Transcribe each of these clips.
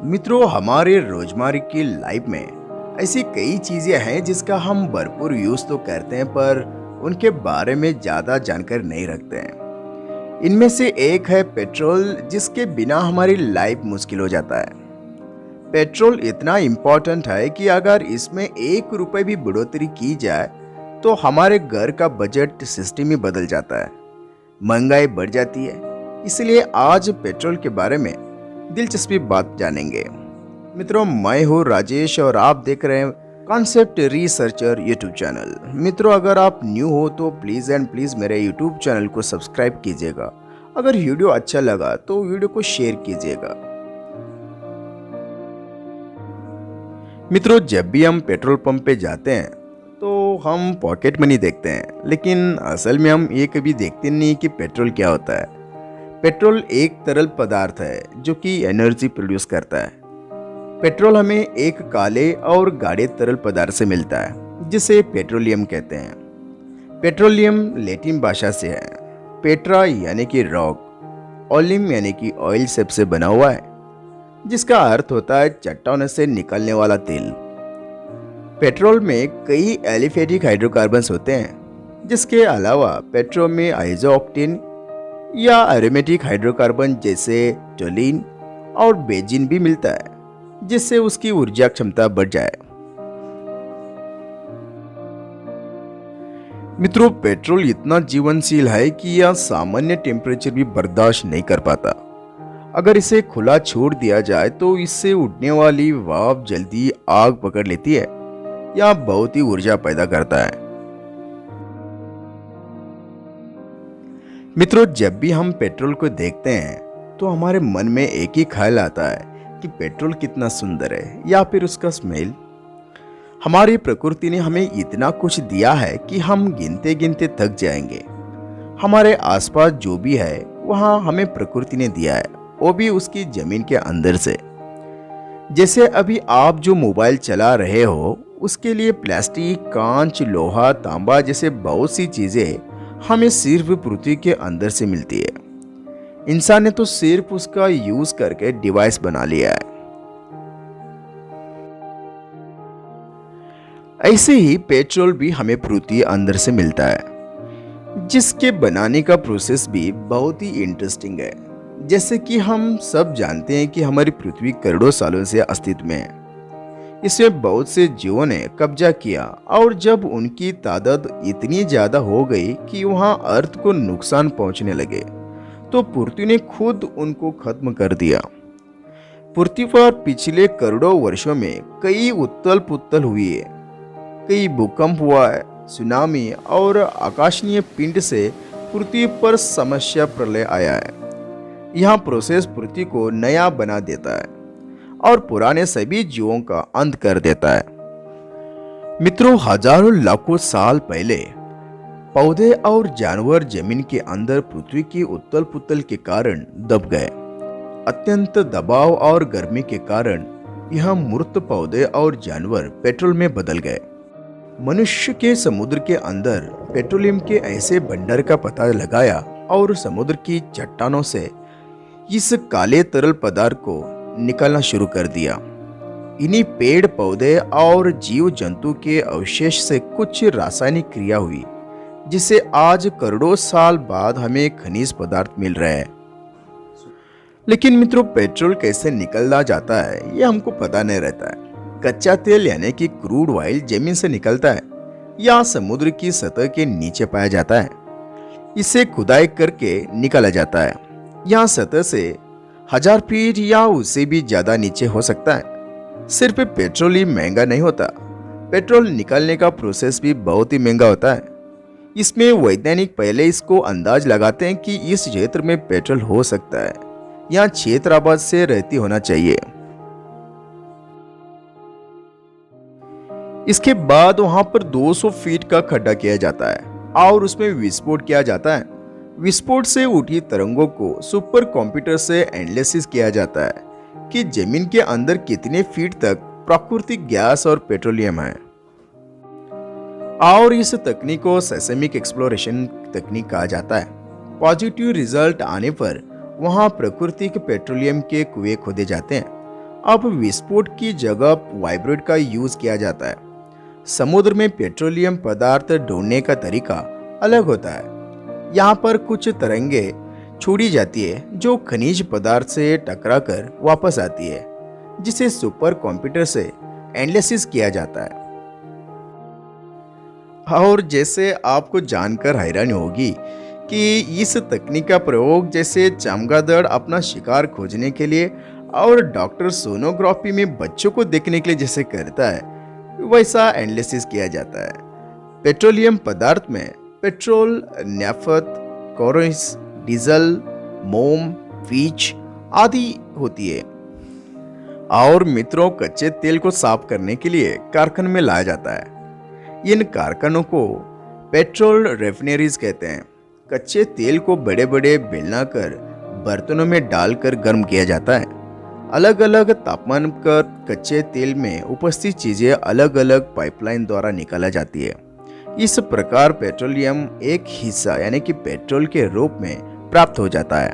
मित्रों, हमारे रोजमर्रा की लाइफ में ऐसी कई चीजें हैं जिसका हम भरपूर यूज तो करते हैं, पर उनके बारे में ज्यादा जानकारी नहीं रखते हैं। इनमें से एक है पेट्रोल, जिसके बिना हमारी लाइफ मुश्किल हो जाता है। पेट्रोल इतना इम्पोर्टेंट है कि अगर इसमें 1 रुपए भी बढ़ोतरी की जाए तो हमारे घर का बजट सिस्टम ही बदल जाता है, महंगाई बढ़ जाती है। इसलिए आज पेट्रोल के बारे में दिलचस्पी बात जानेंगे। मित्रों, मैं हूँ राजेश और आप देख रहे हैं कॉन्सेप्ट रिसर्चर यूट्यूब चैनल। मित्रों, अगर आप न्यू हो तो प्लीज़ एंड प्लीज़ मेरे यूट्यूब चैनल को सब्सक्राइब कीजिएगा। अगर वीडियो अच्छा लगा तो वीडियो को शेयर कीजिएगा। मित्रों, जब भी हम पेट्रोल पंप पे जाते हैं तो हम पॉकेट मनी देखते हैं, लेकिन असल में हम ये कभी देखते नहीं कि पेट्रोल क्या होता है। पेट्रोल एक तरल पदार्थ है जो कि एनर्जी प्रोड्यूस करता है। पेट्रोल हमें एक काले और गाढ़े तरल पदार्थ से मिलता है जिसे पेट्रोलियम कहते हैं। पेट्रोलियम लैटिन भाषा से है। पेट्रा यानी कि रॉक, ओलिम यानी कि ऑयल शब्द से बना हुआ है, जिसका अर्थ होता है चट्टानों से निकलने वाला तेल। पेट्रोल में कई एलिफेटिक हाइड्रोकार्बन्स होते हैं, जिसके अलावा पेट्रोल में आइसोऑक्टेन या एरोमेटिक हाइड्रोकार्बन जैसे टोलिन और बेंजीन भी मिलता है, जिससे उसकी ऊर्जा क्षमता बढ़ जाए। मित्रों, पेट्रोल इतना जीवनशील है कि यह सामान्य टेम्परेचर भी बर्दाश्त नहीं कर पाता। अगर इसे खुला छोड़ दिया जाए तो इससे उड़ने वाली वाफ जल्दी आग पकड़ लेती है या बहुत ही ऊर्जा पैदा करता है। मित्रों, जब भी हम पेट्रोल को देखते हैं तो हमारे मन में एक ही ख्याल आता है कि पेट्रोल कितना सुंदर है, या फिर उसका स्मेल। हमारी प्रकृति ने हमें इतना कुछ दिया है कि हम गिनते गिनते थक जाएंगे। हमारे आसपास जो भी है वहाँ हमें प्रकृति ने दिया है, वो भी उसकी जमीन के अंदर से। जैसे अभी आप जो मोबाइल चला रहे हो, उसके लिए प्लास्टिक, कांच, लोहा, तांबा जैसे बहुत सी चीजें हमें सिर्फ पृथ्वी के अंदर से मिलती है। इंसान ने तो सिर्फ उसका यूज करके डिवाइस बना लिया है। ऐसे ही पेट्रोल भी हमें पृथ्वी अंदर से मिलता है, जिसके बनाने का प्रोसेस भी बहुत ही इंटरेस्टिंग है। जैसे कि हम सब जानते हैं कि हमारी पृथ्वी करोड़ों सालों से अस्तित्व में है। इसमें बहुत से जीवों ने कब्जा किया, और जब उनकी तादाद इतनी ज्यादा हो गई कि वहां अर्थ को नुकसान पहुंचने लगे, तो पृथ्वी ने खुद उनको खत्म कर दिया। पृथ्वी पर पिछले करोड़ों वर्षों में कई उथल पुथल हुई है, कई भूकंप हुआ है, सुनामी और आकाशीय पिंड से पृथ्वी पर समस्या प्रलय आया है। यह प्रोसेस पृथ्वी को नया बना देता है और पुराने सभी जीवों का अंत कर देता है। मित्रों, हजारों लाखों साल पहले पौधे और जानवर जमीन के अंदर पृथ्वी की उथल पुथल के कारण दब गए। अत्यंत दबाव और गर्मी के कारण यह मृत पौधे और जानवर पेट्रोल में बदल गए। मनुष्य के समुद्र के अंदर पेट्रोलियम के ऐसे भंडार का पता लगाया और समुद्र की चट्टानों से इस काले तरल पदार्थ को निकलना शुरू कर दिया। इन्हीं पेड़ पौधे और जीव जंतु के अवशेष से कुछ रासायनिक क्रिया हुई, जिसे आज करोड़ों साल बाद हमें खनिज पदार्थ मिल रहे हैं। लेकिन मित्रों, पेट्रोल कैसे निकला जाता है ये हमको पता नहीं रहता है। कच्चा तेल यानी कि क्रूड ऑयल जमीन से निकलता है या समुद्र की सतह के नीचे पाया जाता है। इसे खुदाई करके निकाला जाता है। यहाँ सतह से 1000 फीट या उससे भी ज्यादा नीचे हो सकता है। सिर्फ पेट्रोल ही महंगा नहीं होता, पेट्रोल निकालने का प्रोसेस भी बहुत ही महंगा होता है। इसमें वैज्ञानिक पहले इसको अंदाज लगाते हैं कि इस क्षेत्र में पेट्रोल हो सकता है, यहाँ क्षेत्र आबाद से रहती होना चाहिए। इसके बाद वहां पर 200 फीट का खड्डा किया जाता है और उसमें विस्फोट किया जाता है। विस्फोट से उठी तरंगों को सुपर कंप्यूटर से एनालिसिस किया जाता है कि जमीन के अंदर कितने फीट तक प्राकृतिक गैस और पेट्रोलियम है, और इस तकनीक को सेस्मिक एक्सप्लोरेशन तकनीक कहा जाता है। पॉजिटिव रिजल्ट आने पर वहां प्राकृतिक पेट्रोलियम के कुएं खोदे जाते हैं अब विस्फोट की जगह वाइब्रेट का यूज किया जाता है। समुद्र में पेट्रोलियम पदार्थ ढूंढने का तरीका अलग होता है। यहाँ पर कुछ तरंगे छोड़ी जाती है जो खनिज पदार्थ से टकराकर वापस आती है, जिसे सुपर कंप्यूटर से एनालिसिस किया जाता है। और जैसे आपको जानकर हैरानी होगी कि इस तकनीक का प्रयोग जैसे चमगादड़ अपना शिकार खोजने के लिए और डॉक्टर सोनोग्राफी में बच्चों को देखने के लिए जैसे करता है, वैसा एनालिसिस किया जाता है। पेट्रोलियम पदार्थ में पेट्रोल, नैफ्थ, कोरोस, डीजल, मोम, पीच आदि होती है। और मित्रों, कच्चे तेल को साफ करने के लिए कारखाने में लाया जाता है। इन कारखानों को पेट्रोल रेफिनरीज कहते हैं। कच्चे तेल को बड़े बड़े बेलनाकर बर्तनों में डालकर गर्म किया जाता है। अलग अलग तापमान पर कच्चे तेल में उपस्थित चीजें अलग अलग पाइपलाइन द्वारा निकाला जाती है। इस प्रकार पेट्रोलियम एक हिस्सा यानी कि पेट्रोल के रूप में प्राप्त हो जाता है।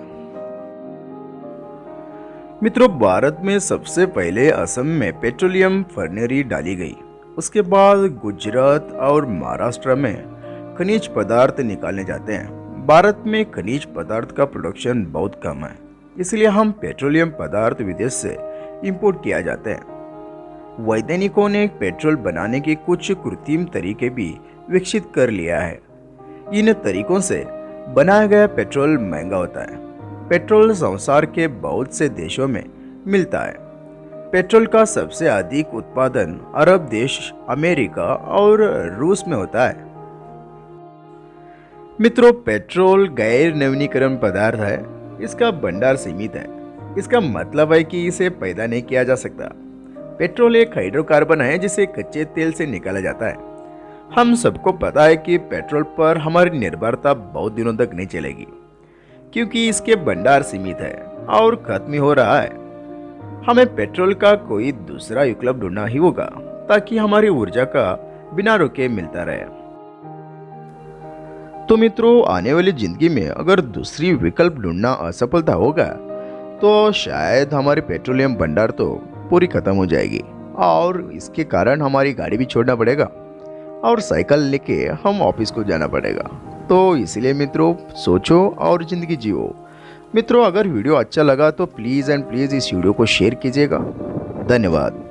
मित्रों, भारत में सबसे पहले असम में पेट्रोलियम रिफाइनरी डाली गई। उसके बाद गुजरात और महाराष्ट्र में खनिज पदार्थ निकाले जाते हैं। भारत में खनिज पदार्थ का प्रोडक्शन बहुत कम है, इसलिए हम पेट्रोलियम पदार्थ विदेश से इंपोर्ट किया जाते हैं। वैज्ञानिकों ने पेट्रोल बनाने के कुछ कृत्रिम तरीके भी विकसित कर लिया है। इन तरीकों से बनाया गया पेट्रोल महंगा होता है। पेट्रोल संसार के बहुत से देशों में मिलता है। पेट्रोल का सबसे अधिक उत्पादन अरब देश, अमेरिका और रूस में होता है। मित्रों, पेट्रोल गैर नवीनीकरण पदार्थ है। इसका भंडार सीमित है। इसका मतलब है कि इसे पैदा नहीं किया जा सकता। पेट्रोल एक हाइड्रोकार्बन है जिसे कच्चे तेल से निकाला जाता है। हम सबको पता है कि पेट्रोल पर हमारी निर्भरता बहुत दिनों तक नहीं चलेगी, क्योंकि इसके भंडार सीमित है और खत्म हो रहा है। हमें पेट्रोल का कोई दूसरा विकल्प ढूंढना ही होगा ताकि हमारी ऊर्जा का बिना रुके मिलता रहे। तो मित्रों, आने वाली जिंदगी में अगर दूसरी विकल्प ढूंढना असफलता होगा तो शायद हमारे पेट्रोलियम भंडार तो पूरी खत्म हो जाएगी और इसके कारण हमारी गाड़ी भी छोड़ना पड़ेगा और साइकिल लेके हम ऑफिस को जाना पड़ेगा। तो इसलिए मित्रों, सोचो और जिंदगी जियो। मित्रों, अगर वीडियो अच्छा लगा तो प्लीज़ एंड प्लीज़ इस वीडियो को शेयर कीजिएगा। धन्यवाद।